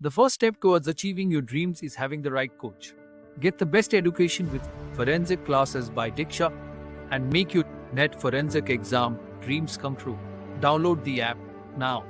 The first step towards achieving your dreams is having the right coach. Get the best education with forensic classes by Diksha and make your net forensic exam dreams come true. Download the app now.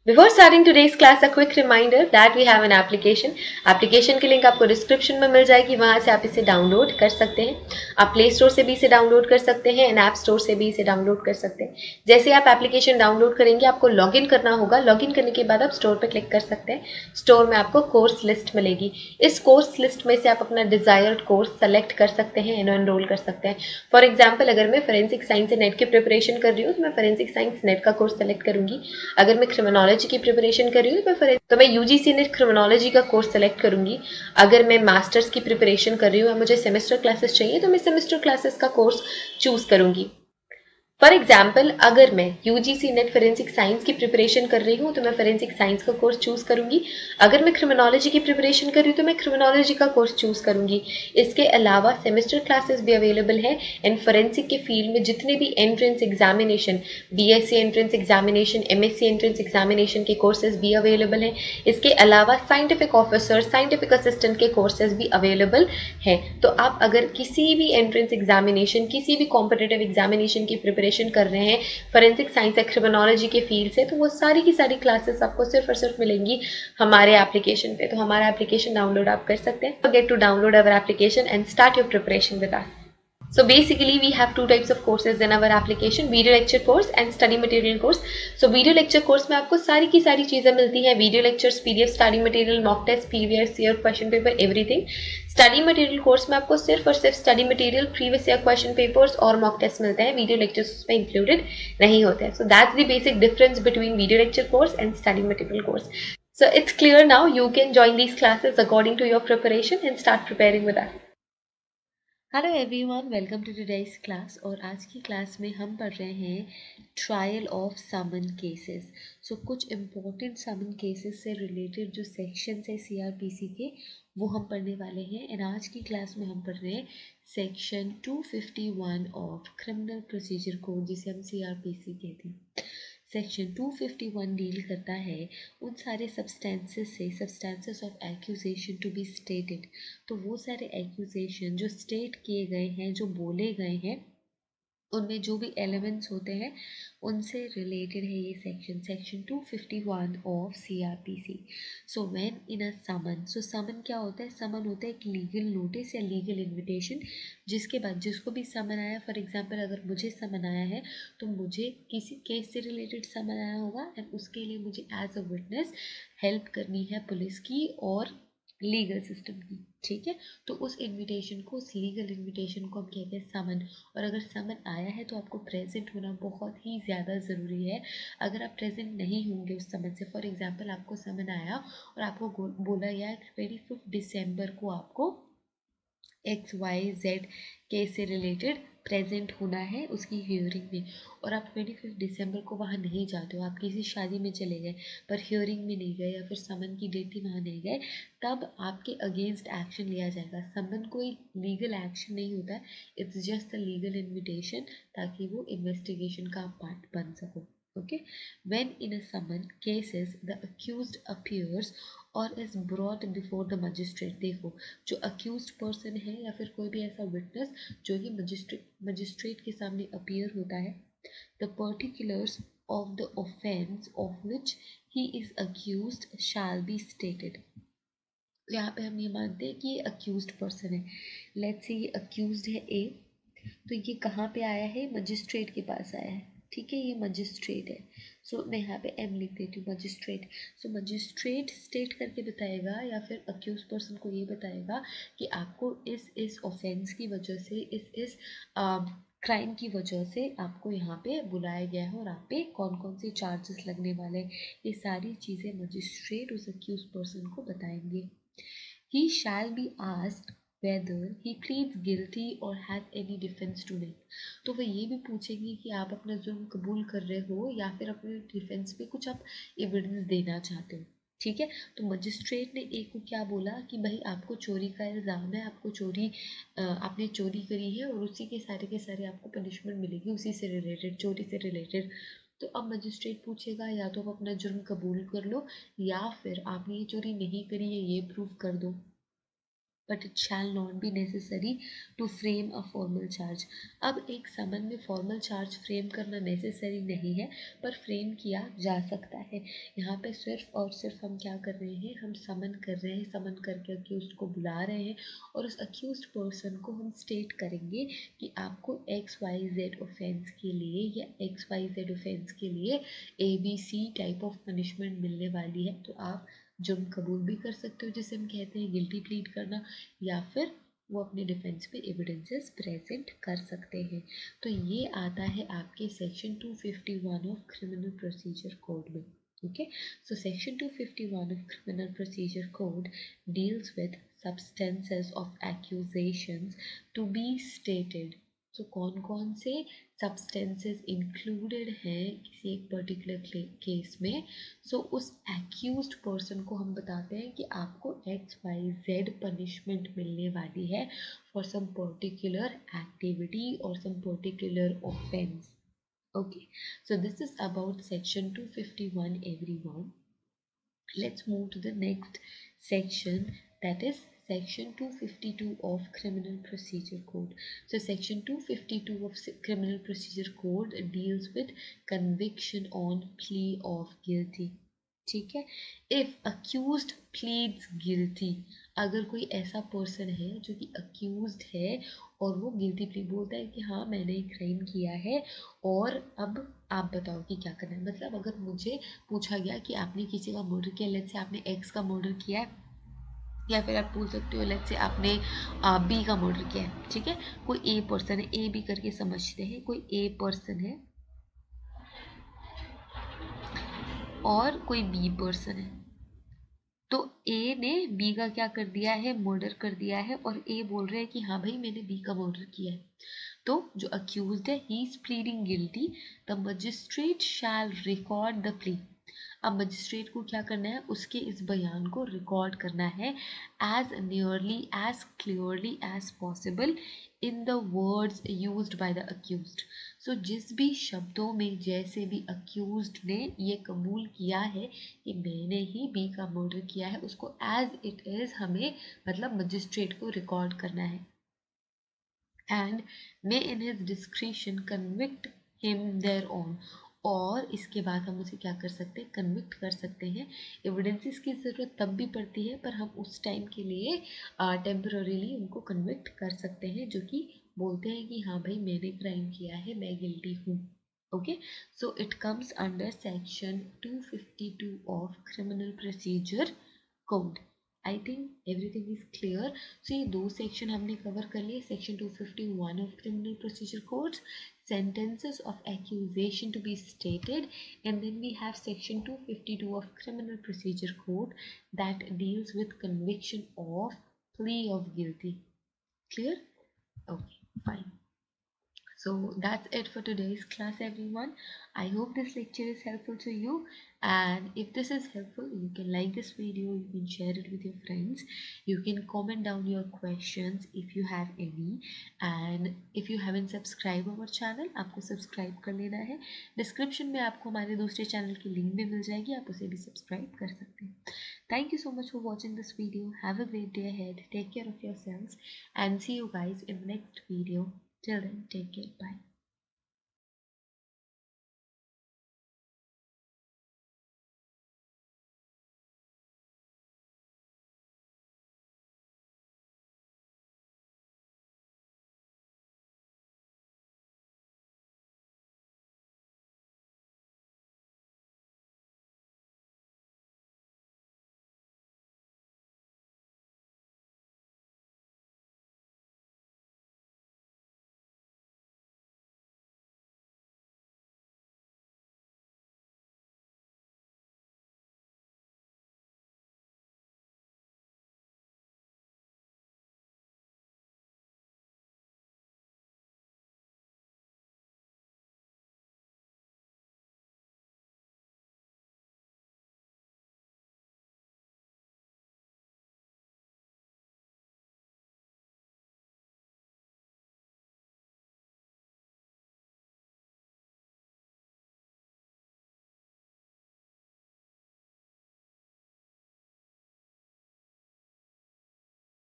Before starting today's class, a quick reminder that we have an application. Application की link आपको description में मिल जाएगी, वहां से आप इसे download कर सकते हैं। आप प्ले स्टोर से भी इसे डाउनलोड कर सकते हैं एंड ऐप स्टोर से भी इसे डाउनलोड कर सकते हैं। जैसे आप एप्लीकेशन डाउनलोड करेंगे, आपको लॉगिन करना होगा। लॉगिन करने के बाद आप स्टोर पर क्लिक कर सकते हैं। स्टोर में आपको कोर्स लिस्ट मिलेगी। इस कोर्स लिस्ट में से आप अपना डिजायर्ड कोर्स सेलेक्ट कर सकते हैं एंड एनरोल कर सकते हैं। फॉर एग्जाम्पल, अगर मैं फोरेंसिक साइंस नेट की प्रिपरेशन कर रही हूँ तो मैं फोरेंसिक साइंस नेट का कोर्स सेलेक्ट करूंगी। अगर मैं क्रिमिनोलॉजी की प्रिपरेशन कर रही हूँ तो मैं यूजीसी नेट क्रिमिनोलॉजी का कोर्स सेलेक्ट करूंगी। अगर मैं मास्टर्स की प्रिपरेशन कर रही हूँ, मुझे सेमेस्टर क्लासेस चाहिए, तो मैं सेमेस्टर क्लासेस का कोर्स चूज करूंगी। फॉर एग्जाम्पल, अगर मैं यूजीसी नेट फोरेंसिक साइंस की प्रिपरेशन कर रही हूँ तो मैं फोरेंसिक साइंस का कोर्स चूज करूंगी। अगर मैं क्रिमिनोलॉजी की प्रिपरेशन कर रही हूँ तो मैं क्रिमिनोलॉजी का कोर्स चूज करूंगी। इसके अलावा सेमेस्टर क्लासेस भी अवेलेबल है एंड फोरेंसिक के फील्ड में जितने भी entrance examination, BSc entrance examination, MSc entrance examination के कोर्सेज भी अवेलेबल हैं। इसके अलावा साइंटिफिक ऑफिसर, साइंटिफिक असिस्टेंट के कोर्सेज भी अवेलेबल हैं। तो आप अगर किसी भी एंट्रेंस एग्जामिनेशन, किसी भी कॉम्पिटेटिव एग्जामिनेशन की प्रिपरेशन कर रहे हैं फोरेंसिक साइंस या क्रिमिनोलॉजी के फील्ड से, तो वो सारी की सारी क्लासेस आपको सिर्फ और सिर्फ मिलेंगी हमारे एप्लीकेशन पे। तो हमारा एप्लीकेशन डाउनलोड आप कर सकते हैं। Get to download our application and start your preparation with us. So basically we have two types of courses in our application, video lecture course and study material course. So video lecture course में आपको सारी की सारी चीजें मिलती हैं, video lectures, PDF, study material, mock test, previous year question paper, everything. Study material course में आपको सिर्फ और सिर्फ study material, previous year question papers और मॉक टेस्ट मिलते हैं। वीडियो लेक्चर्स उसमें इंक्लूडेड नहीं होते हैं। So that's the basic difference between video lecture course and study material course. So it's clear now. You can join these classes according to your preparation and start preparing with us. Hello everyone, welcome to today's class. और आज की class में हम पढ़ रहे हैं trial of summon cases. So कुछ important summon cases से रिलेटेड जो सेक्शंस है सीआरपीसी के, वो हम पढ़ने वाले हैं। एंड आज की क्लास में हम पढ़ रहे हैं section 251 of criminal procedure code, जिसे हम सीआरपीसी कहते हैं। सेक्शन 251 डील करता है उन सारे substances of accusation to be stated. तो वो सारे एक्यूजेशन जो स्टेट किए गए हैं, जो बोले गए हैं, उनमें जो भी एलिमेंट्स होते हैं उनसे रिलेटेड है ये section 251 of CrPC. So when in a summon, so summon क्या होता है? समन होता है एक लीगल नोटिस या लीगल इन्विटेशन, जिसके बाद जिसको भी समन आया, फॉर एग्जांपल अगर मुझे समन आया है तो मुझे किसी केस से रिलेटेड समन आया होगा एंड उसके लिए मुझे एज अ विटनेस हेल्प करनी है पुलिस की और लीगल सिस्टम की। ठीक है, तो उस इनविटेशन को, उस लीगल इनविटेशन को हम कहते हैं समन। और अगर समन आया है तो आपको प्रेजेंट होना बहुत ही ज़्यादा ज़रूरी है। अगर आप प्रेजेंट नहीं होंगे उस समन से, फॉर एग्जांपल आपको समन आया और आपको बोला गया 25 दिसंबर को आपको XYZ केस से रिलेटेड प्रेजेंट होना है उसकी हियरिंग में, और आप 25 दिसंबर को वहाँ नहीं जाते हो, आप किसी शादी में चले गए पर हियरिंग में नहीं गए या फिर समन की डेट थी वहाँ नहीं गए, तब आपके अगेंस्ट एक्शन लिया जाएगा। समन कोई लीगल एक्शन नहीं होता है, it's just a legal invitation, ताकि वो इन्वेस्टिगेशन का पार्ट बन सको। Okay, when in a summon cases the accused appears or is brought before the magistrate। देखो, जो accused person है या फिर कोई भी ऐसा witness जो कि magistrate के सामने appear होता है, the particulars of the offence of which he is accused shall be stated। यहाँ पे हम ये मानते हैं कि ये accused person है। Let's say ये accused है A, तो ये कहाँ पे आया है? मजिस्ट्रेट के पास आया है। ठीक है, ये मजिस्ट्रेट है। सो मैं यहाँ पे एम लिख देती हूँ, मजिस्ट्रेट। सो मजिस्ट्रेट स्टेट करके बताएगा या फिर अक्यूज पर्सन को ये बताएगा कि आपको इस ऑफेंस की वजह से, इस क्राइम की वजह से आपको यहाँ पे बुलाया गया है और आप पे कौन कौन से चार्जेस लगने वाले हैं। ये सारी चीज़ें मजिस्ट्रेट उस अक्यूज पर्सन को बताएंगे। He shall be asked whether he pleads guilty or has any defense to make। तो वो ये भी पूछेंगे कि आप अपना जुर्म कबूल कर रहे हो या फिर अपने डिफेंस पे कुछ आप एविडेंस देना चाहते हो। ठीक है, तो मजिस्ट्रेट ने एक को क्या बोला कि भाई आपको चोरी का इल्ज़ाम है, आपने चोरी करी है और उसी के सारे आपको पनिशमेंट मिलेगी, उसी से रिलेटेड, चोरी से रिलेटेड। तो अब मजिस्ट्रेट पूछेगा या तो आप अपना जुर्म कबूल कर लो या फिर आपने ये चोरी नहीं करी है ये प्रूव कर दो, but it shall not be necessary to frame a formal charge। अब एक समन में फॉर्मल चार्ज फ्रेम करना नेसेसरी नहीं है, पर फ्रेम किया जा सकता है। यहाँ पे सिर्फ और सिर्फ हम क्या कर रहे हैं, हम समन कर रहे हैं, समन करके अक्यूज को बुला रहे हैं और उस अक्यूज पर्सन को हम स्टेट करेंगे कि आपको XYZ ऑफेंस के लिए या XYZ ऑफेंस के लिए ABC टाइप ऑफ पनिशमेंट मिलने वाली है। तो आप जुर्म कबूल भी कर सकते हो, जिसे हम कहते हैं गिल्टी प्लीड करना, या फिर वो अपने डिफेंस पे एविडेंसेस प्रेजेंट कर सकते हैं। तो ये आता है आपके section 251 of criminal procedure code में। Okay, so section 251 of criminal procedure code deals with substances of accusations to be stated. So कौन कौन से सब्सटेंसेस इंक्लूडेड हैं किसी एक पर्टिकुलर केस में। सो उस एक्यूज्ड पर्सन को हम बताते हैं कि आपको XYZ पनिशमेंट मिलने वाली है फॉर सम पर्टिकुलर एक्टिविटी और some particular offence. Okay, so this is about section 251 everyone. Let's move to the next section, that is section 252 of criminal procedure code. So section 252 of criminal procedure code deals with conviction on plea of guilty। ठीक है, if accused pleads guilty, अगर कोई ऐसा person है जो कि accused है और वो गिल्टी प्ली बोलता है कि हाँ मैंने एक क्राइम किया है और अब आप बताओ कि क्या करना है। मतलब अगर मुझे पूछा गया कि आपने किसी का मर्डर किया, लेट्स से आपने एक्स का मर्डर किया है, या फिर आप पूछ सकते हो लेट्स से आपने बी का मर्डर किया है। ठीक है, कोई ए पर्सन है, ए बी करके समझते हैं, कोई ए पर्सन है और कोई बी पर्सन है। तो ए ने बी का क्या कर दिया है, मर्डर कर दिया है, और ए बोल रहा है कि हाँ भाई मैंने बी का मर्डर किया है। तो जो अक्यूज्ड है he is pleading guilty, the magistrate shall record the plea. अब मजिस्ट्रेट को क्या करना है, उसके इस बयान को रिकॉर्ड करना है as nearly as clearly as possible in the words used by the accused. So जिस भी शब्दों में जैसे भी अक्यूज्ड ने ये कबूल किया है कि मैंने ही बी का मर्डर किया है, उसको एज इट इज हमें मतलब मजिस्ट्रेट को रिकॉर्ड करना है। And may in his discretion convict him thereon, और इसके बाद हम उसे क्या कर सकते हैं, कन्विक्ट कर सकते हैं। एविडेंसेस की ज़रूरत तब भी पड़ती है, पर हम उस टाइम के लिए टेम्पररीली उनको कन्विक्ट कर सकते हैं, जो कि बोलते हैं कि हाँ भाई मैंने क्राइम किया है, मैं गिल्टी हूँ। Okay, so it comes under section 252 of criminal procedure code. I think everything is clear. So ये दो सेक्शन हमने कवर कर लिए, section 251 of criminal procedure code, sentences of accusation to be stated, and then we have section 252 of criminal procedure code that deals with conviction of plea of guilty. Clear? Okay, fine. So that's it for today's class everyone. I hope this lecture is helpful to you, and if this is helpful you can like this video, you can share it with your friends, you can comment down your questions if you have any, and if you haven't subscribed our channel आपको subscribe कर लेना है। Description में आपको हमारे दूसरे channel की link भी मिल जाएगी, आप उसे भी सब्सक्राइब कर सकते हैं। Thank you so much for watching this video. Have a great day ahead. Take care of yourselves and see you guys in the next video. Till then, take care. Bye.